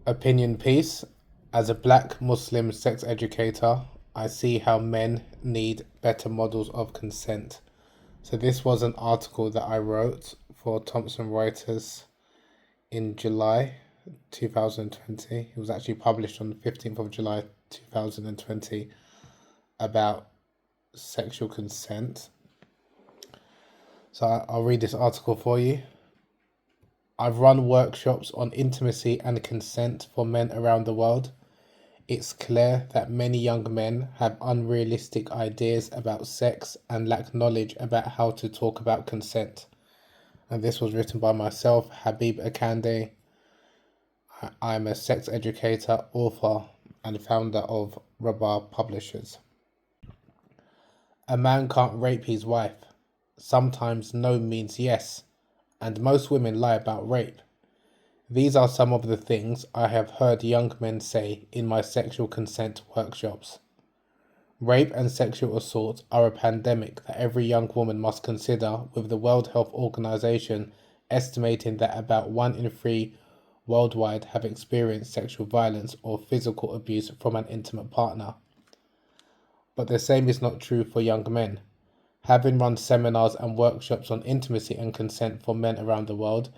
Opinion piece. As a black Muslim sex educator, I see how men need better models of consent. So, this was an article that I wrote for Thomson Reuters in July 2020. It was actually published on the 15th of July 2020 about sexual consent. So, I'll read this article for you. I've run workshops on intimacy and consent for men around the world. It's clear that many young men have unrealistic ideas about sex and lack knowledge about how to talk about consent. And this was written by myself, Habib Akande. I'm a sex educator, author, and founder of Rabar Publishers. A man can't rape his wife. Sometimes no means yes, and most women lie about rape. These are some of the things I have heard young men say in my sexual consent workshops. Rape and sexual assault are a pandemic that every young woman must consider, with the World Health Organization estimating that about 1 in 3 worldwide have experienced sexual violence or physical abuse from an intimate partner. But the same is not true for young men. Having run seminars and workshops on intimacy and consent for men around the world,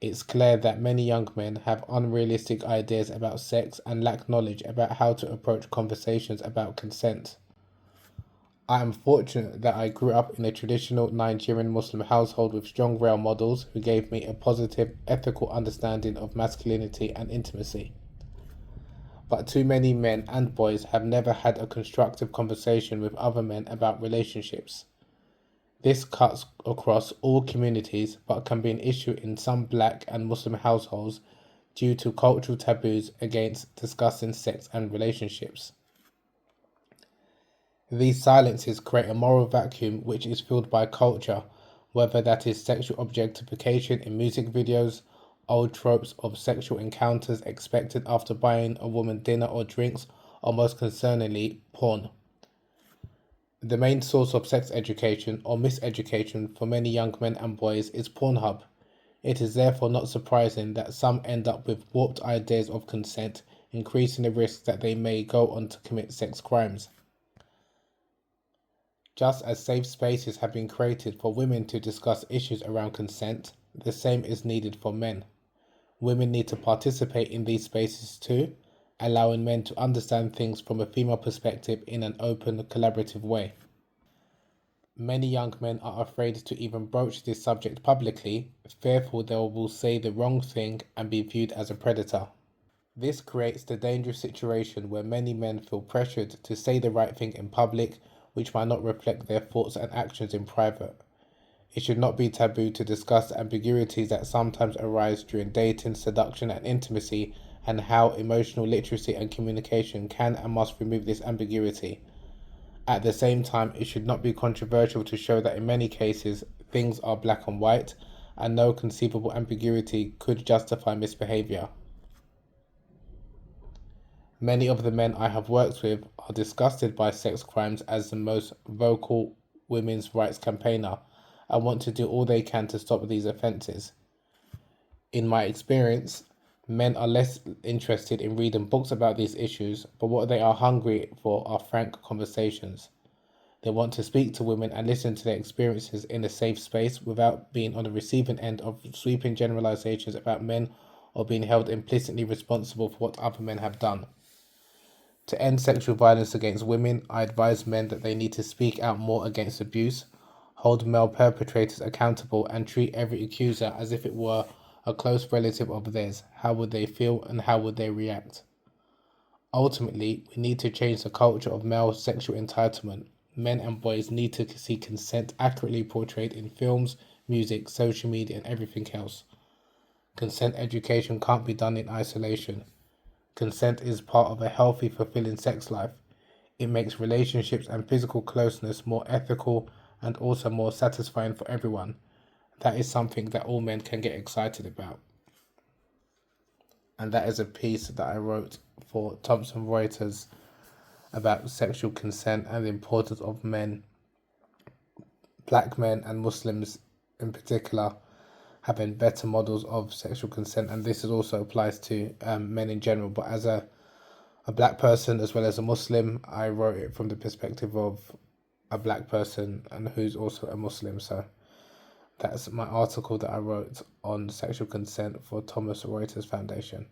it's clear that many young men have unrealistic ideas about sex and lack knowledge about how to approach conversations about consent. I am fortunate that I grew up in a traditional Nigerian Muslim household with strong role models who gave me a positive, ethical understanding of masculinity and intimacy. But too many men and boys have never had a constructive conversation with other men about relationships. This cuts across all communities but can be an issue in some black and Muslim households due to cultural taboos against discussing sex and relationships. These silences create a moral vacuum which is filled by culture, whether that is sexual objectification in music videos, old tropes of sexual encounters expected after buying a woman dinner or drinks, or most concerningly, porn. The main source of sex education or miseducation for many young men and boys is Pornhub. It is therefore not surprising that some end up with warped ideas of consent, increasing the risk that they may go on to commit sex crimes. Just as safe spaces have been created for women to discuss issues around consent, the same is needed for men. Women need to participate in these spaces too, allowing men to understand things from a female perspective in an open, collaborative way. Many young men are afraid to even broach this subject publicly, fearful they will say the wrong thing and be viewed as a predator. This creates the dangerous situation where many men feel pressured to say the right thing in public, which might not reflect their thoughts and actions in private. It should not be taboo to discuss ambiguities that sometimes arise during dating, seduction, and intimacy, and how emotional literacy and communication can and must remove this ambiguity. At the same time, it should not be controversial to show that in many cases, things are black and white, and no conceivable ambiguity could justify misbehavior. Many of the men I have worked with are disgusted by sex crimes as the most vocal women's rights campaigner and want to do all they can to stop these offences. In my experience, men are less interested in reading books about these issues, but what they are hungry for are frank conversations. They want to speak to women and listen to their experiences in a safe space without being on the receiving end of sweeping generalizations about men or being held implicitly responsible for what other men have done. To end sexual violence against women, I advise men that they need to speak out more against abuse, hold male perpetrators accountable, and treat every accuser as if it were a close relative of theirs. How would they feel and how would they react? Ultimately, we need to change the culture of male sexual entitlement. Men and boys need to see consent accurately portrayed in films, music, social media, and everything else. Consent education can't be done in isolation. Consent is part of a healthy, fulfilling sex life. It makes relationships and physical closeness more ethical and also more satisfying for everyone. That is something that all men can get excited about. And that is a piece that I wrote for Thomson Reuters about sexual consent and the importance of men, black men and Muslims in particular, having better models of sexual consent, and this is also applies to men in general. But as a black person as well as a Muslim, I wrote it from the perspective of a black person and who's also a Muslim. So that's my article that I wrote on sexual consent for Thomson Reuters Foundation.